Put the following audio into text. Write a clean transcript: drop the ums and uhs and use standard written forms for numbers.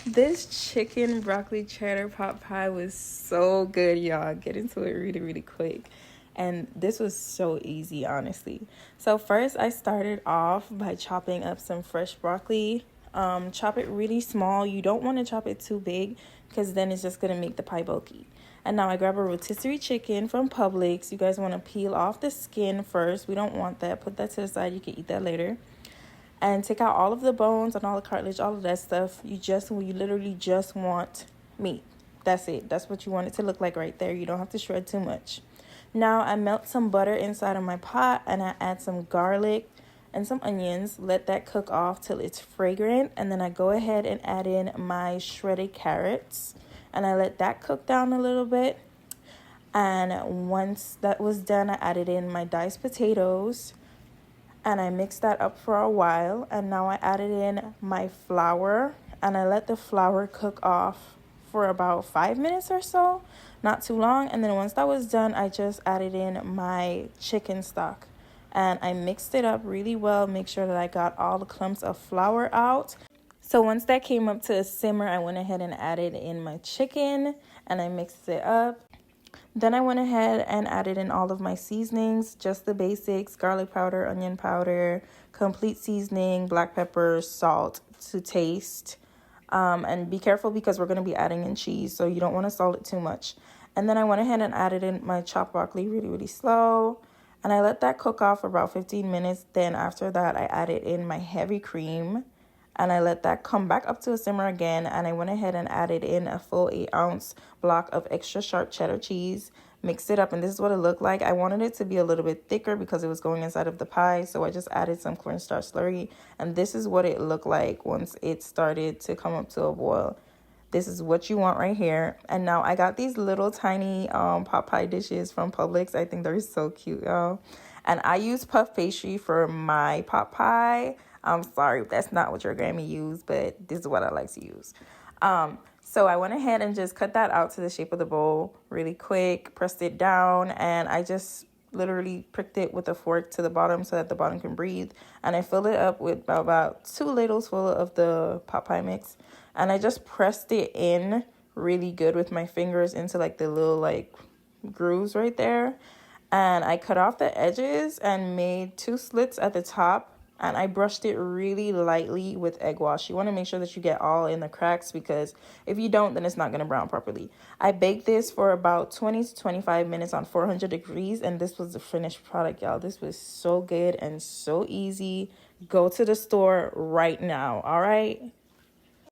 This chicken broccoli cheddar pot pie was so good, y'all. Get into it really, really quick. And this was so easy, honestly. So first I started off by chopping up some fresh broccoli. Chop it really small. You don't want to chop it too big because then it's just going to make the pie bulky. And now I grab a rotisserie chicken from Publix. You guys want to peel off the skin first. We don't want that. Put that to the side. You can eat that later. And take out all of the bones and all the cartilage, all of that stuff. You literally just want meat. That's it. That's what you want it to look like right there. You don't have to shred too much. Now I melt some butter inside of my pot and I add some garlic and some onions. Let that cook off till it's fragrant. And then I go ahead and add in my shredded carrots and I let that cook down a little bit. And once that was done, I added in my diced potatoes and I mixed that up for a while. And now I added in my flour and I let the flour cook off for about 5 minutes or so, not too long. And then once that was done, I just added in my chicken stock and I mixed it up really well. Make sure that I got all the clumps of flour out. So once that came up to a simmer, I went ahead and added in my chicken and I mixed it up. Then I went ahead and added in all of my seasonings, just the basics: garlic powder, onion powder, complete seasoning, black pepper, salt to taste. And be careful because we're going to be adding in cheese, so you don't want to salt it too much. And then I went ahead and added in my chopped broccoli really, really slow. And I let that cook off for about 15 minutes. Then after that, I added in my heavy cream. And I let that come back up to a simmer again. And I went ahead and added in a full 8-ounce block of extra sharp cheddar cheese. Mixed it up, and this is what it looked like. I wanted it to be a little bit thicker because it was going inside of the pie. So I just added some cornstarch slurry. And this is what it looked like once it started to come up to a boil. This is what you want right here. And now I got these little tiny pot pie dishes from Publix. I think they're so cute, y'all. And I use puff pastry for my pot pie. I'm sorry if that's not what your Grammy used, but this is what I like to use. So I went ahead and just cut that out to the shape of the bowl really quick, pressed it down, and I just literally pricked it with a fork to the bottom so that the bottom can breathe. And I filled it up with about 2 ladles full of the pot pie mix. And I just pressed it in really good with my fingers into like the little like grooves right there. And I cut off the edges and made 2 slits at the top. And I brushed it really lightly with egg wash. You want to make sure that you get all in the cracks because if you don't, then it's not going to brown properly. I baked this for about 20 to 25 minutes on 400 degrees. And this was the finished product, y'all. This was so good and so easy. Go to the store right now. All right.